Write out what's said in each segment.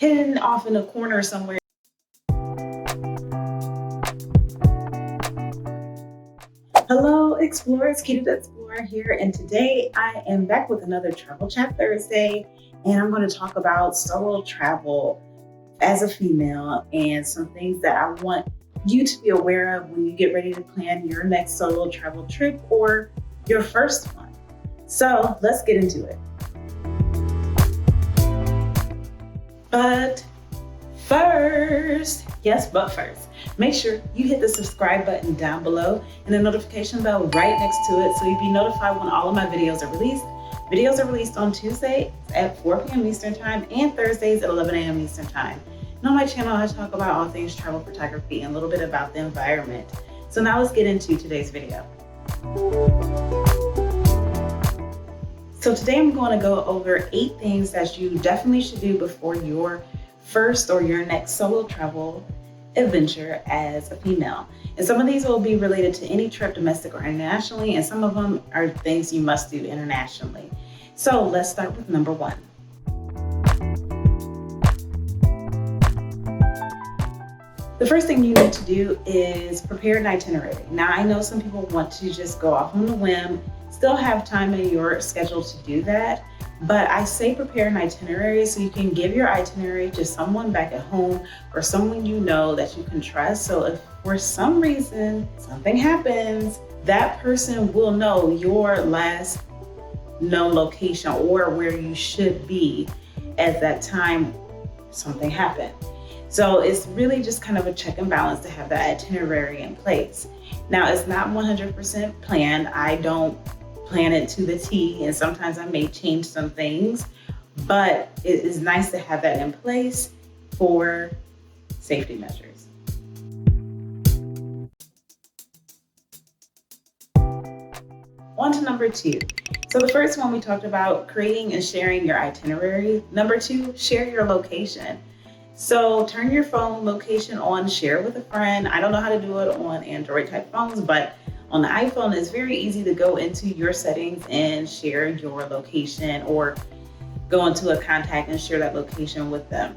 hidden off in a corner somewhere. Hello, explorers, Kitty the Explorer here, and today I am back with another Travel Chat Thursday, and I'm going to talk about solo travel as a female and some things that I want you to be aware of when you get ready to plan your next solo travel trip or your first one. So let's get into it. But first, make sure you hit the subscribe button down below and the notification bell right next to it so you'll be notified when all of my videos are released. Videos are released on Tuesday at 4 p.m. Eastern Time and Thursdays at 11 a.m. Eastern Time. And on my channel, I talk about all things travel photography and a little bit about the environment. So now let's get into today's video. So today I'm going to go over 8 things that you definitely should do before your first or your next solo travel adventure as a female. And some of these will be related to any trip, domestic or internationally, and some of them are things you must do internationally. So let's start with number 1. The first thing you need to do is prepare an itinerary. Now, I know some people want to just go off on a whim, still have time in your schedule to do that, but I say prepare an itinerary so you can give your itinerary to someone back at home or someone you know that you can trust. So if for some reason something happens, that person will know your last known location or where you should be at that time something happened. So it's really just kind of a check and balance to have that itinerary in place. Now, it's not 100% planned. I don't plan it to the T, and sometimes I may change some things, but it is nice to have that in place for safety measures. On to number 2. So the first one we talked about creating and sharing your itinerary. Number 2, share your location. So turn your phone location on, share with a friend. I don't know how to do it on Android type phones, but on the iPhone, it's very easy to go into your settings and share your location or go into a contact and share that location with them.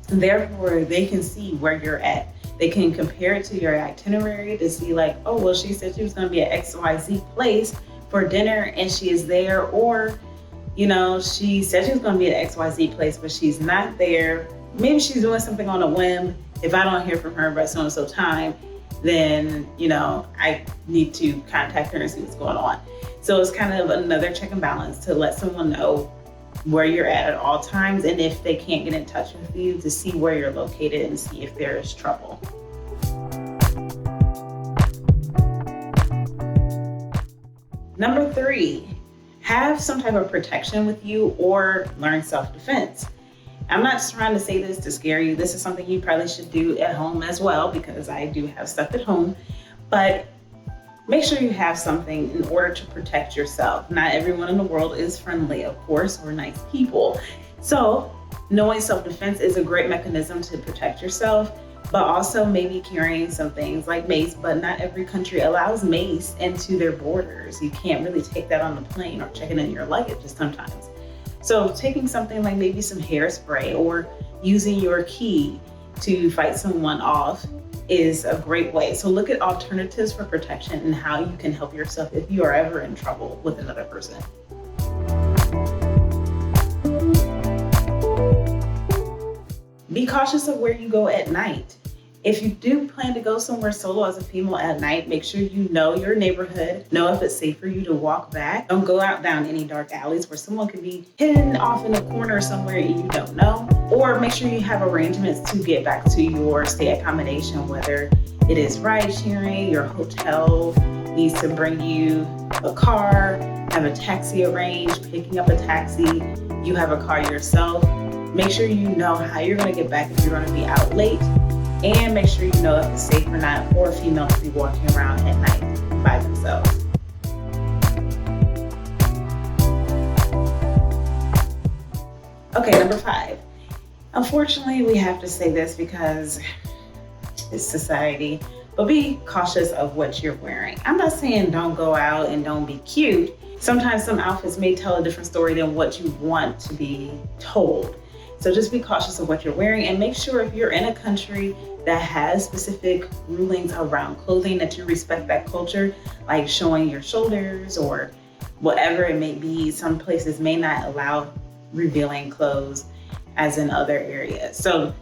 And therefore, they can see where you're at. They can compare it to your itinerary to see like, oh, well, she said she was going to be at XYZ place for dinner and she is there. Or, you know, she said she was going to be at XYZ place, but she's not there. Maybe she's doing something on a whim. If I don't hear from her by so and so time, then, you know, I need to contact her and see what's going on. So it's kind of another check and balance to let someone know where you're at all times, and if they can't get in touch with you, to see where you're located and see if there is trouble. Number 3, have some type of protection with you or learn self-defense. I'm not just trying to say this to scare you. This is something you probably should do at home as well, because I do have stuff at home, but make sure you have something in order to protect yourself. Not everyone in the world is friendly, of course, or nice people. So knowing self-defense is a great mechanism to protect yourself, but also maybe carrying some things like mace, but not every country allows mace into their borders. You can't really take that on the plane or check it in your luggage sometimes. So taking something like maybe some hairspray or using your key to fight someone off is a great way. So look at alternatives for protection and how you can help yourself if you are ever in trouble with another person. Be cautious of where you go at night. If you do plan to go somewhere solo as a female at night, make sure you know your neighborhood, know if it's safe for you to walk back. Don't go out down any dark alleys where someone could be hidden off in a corner somewhere you don't know. Or make sure you have arrangements to get back to your stay accommodation, whether it is ride sharing, your hotel needs to bring you a car, have a taxi arranged, picking up a taxi, you have a car yourself. Make sure you know how you're going to get back if you're going to be out late. And make sure you know if it's safe or not for a female to be walking around at night by themselves. Okay, number 5. Unfortunately, we have to say this because it's society, but be cautious of what you're wearing. I'm not saying don't go out and don't be cute. Sometimes some outfits may tell a different story than what you want to be told. So just be cautious of what you're wearing, and make sure if you're in a country that has specific rulings around clothing that you respect that culture, like showing your shoulders or whatever it may be. Some places may not allow revealing clothes as in other areas. So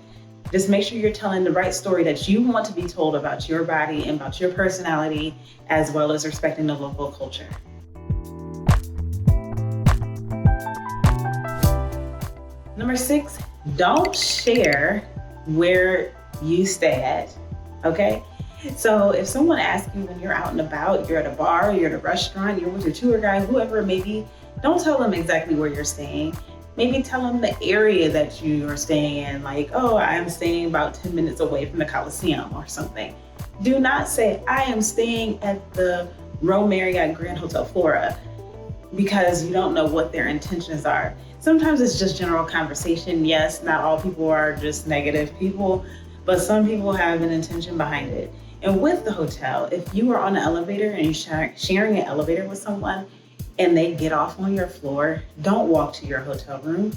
just make sure you're telling the right story that you want to be told about your body and about your personality, as well as respecting the local culture. Number 6, don't share where you stay at, okay? So if someone asks you when you're out and about, you're at a bar, you're at a restaurant, you're with your tour guide, whoever it may be, don't tell them exactly where you're staying. Maybe tell them the area that you are staying in, like, oh, I'm staying about 10 minutes away from the Coliseum or something. Do not say, I am staying at the Royal Marriott Grand Hotel Flora, because you don't know what their intentions are. Sometimes it's just general conversation. Yes, not all people are just negative people, but some people have an intention behind it. And with the hotel, if you are on an elevator and you're sharing an elevator with someone and they get off on your floor, don't walk to your hotel room.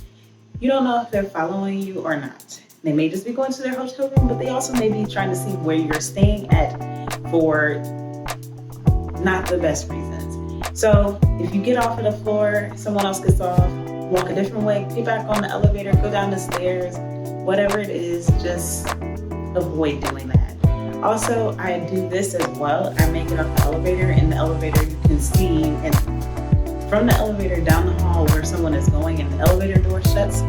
You don't know if they're following you or not. They may just be going to their hotel room, but they also may be trying to see where you're staying at for not the best reasons. So if you get off at the floor, someone else gets off, walk a different way, get back on the elevator, go down the stairs, whatever it is, just avoid doing that. Also, I do this as well. I make it off the elevator. In the elevator, you can see, and from the elevator down the hall where someone is going and the elevator door shuts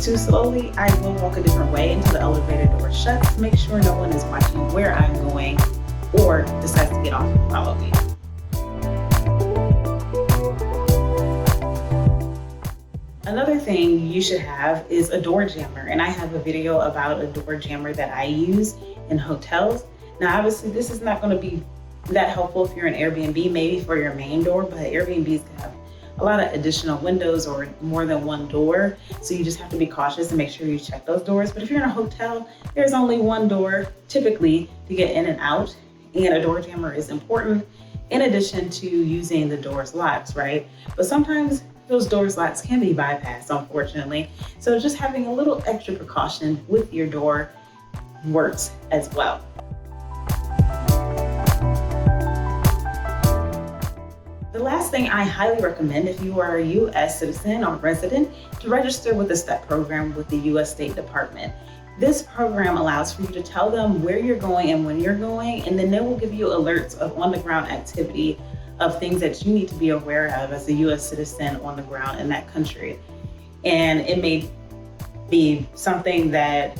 too slowly, I will walk a different way until the elevator door shuts to make sure no one is watching where I'm going or decides to get off and follow me. Another thing you should have is a door jammer, and I have a video about a door jammer that I use in hotels. Now, obviously, this is not going to be that helpful if you're in Airbnb, maybe for your main door, but Airbnbs can have a lot of additional windows or more than one door, so you just have to be cautious and make sure you check those doors. But if you're in a hotel, there's only one door typically to get in and out, and a door jammer is important in addition to using the door's locks, right? But sometimes those doors locks can be bypassed, unfortunately. So just having a little extra precaution with your door works as well. The last thing I highly recommend, if you are a U.S. citizen or resident, to register with the STEP program with the U.S. State Department. This program allows for you to tell them where you're going and when you're going, and then they will give you alerts of on-the-ground activity of things that you need to be aware of as a U.S. citizen on the ground in that country. And it may be something that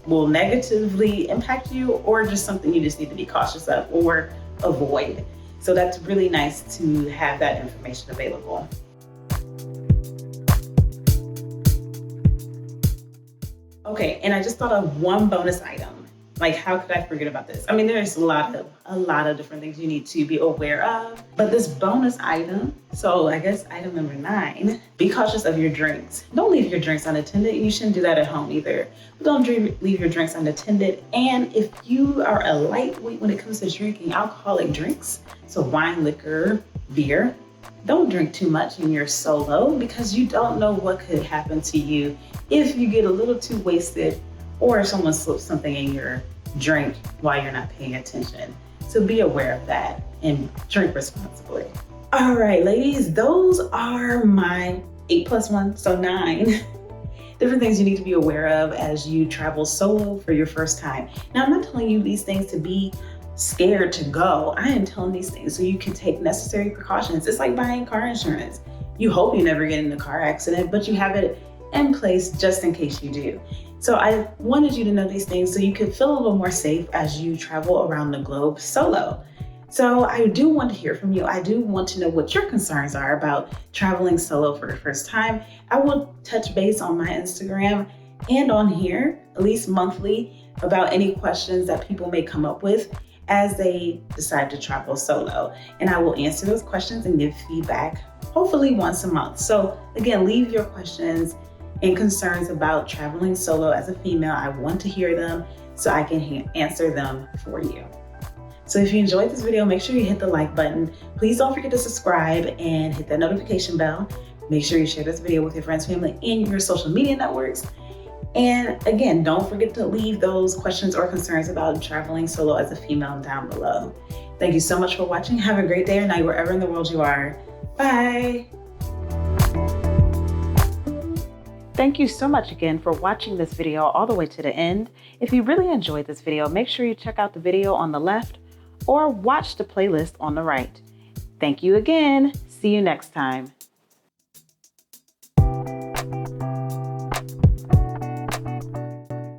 will negatively impact you, or just something you just need to be cautious of or avoid. So that's really nice to have that information available. Okay, and I just thought of one bonus item. Like, how could I forget about this? I mean, there's a lot of different things you need to be aware of, but this bonus item, so I guess item number 9, be cautious of your drinks. Don't leave your drinks unattended. You shouldn't do that at home either. Don't leave your drinks unattended. And if you are a lightweight when it comes to drinking alcoholic drinks, so wine, liquor, beer, don't drink too much when you're solo, because you don't know what could happen to you if you get a little too wasted or if someone slips something in your drink while you're not paying attention. So be aware of that and drink responsibly. All right, ladies, those are my 8 plus 1, so 9 different things you need to be aware of as you travel solo for your first time. Now, I'm not telling you these things to be scared to go. I am telling these things so you can take necessary precautions. It's like buying car insurance. You hope you never get in a car accident, but you have it in place just in case you do. So I wanted you to know these things so you could feel a little more safe as you travel around the globe solo. So I do want to hear from you. I do want to know what your concerns are about traveling solo for the first time. I will touch base on my Instagram and on here, at least monthly, about any questions that people may come up with as they decide to travel solo. And I will answer those questions and give feedback, hopefully once a month. So again, leave your questions and concerns about traveling solo as a female. I want to hear them so I can answer them for you. So if you enjoyed this video, make sure you hit the like button. Please don't forget to subscribe and hit that notification bell. Make sure you share this video with your friends, family, and your social media networks. And again, don't forget to leave those questions or concerns about traveling solo as a female down below. Thank you so much for watching. Have a great day or night wherever in the world you are. Bye. Thank you so much again for watching this video all the way to the end. If you really enjoyed this video, make sure you check out the video on the left or watch the playlist on the right. Thank you again. See you next time.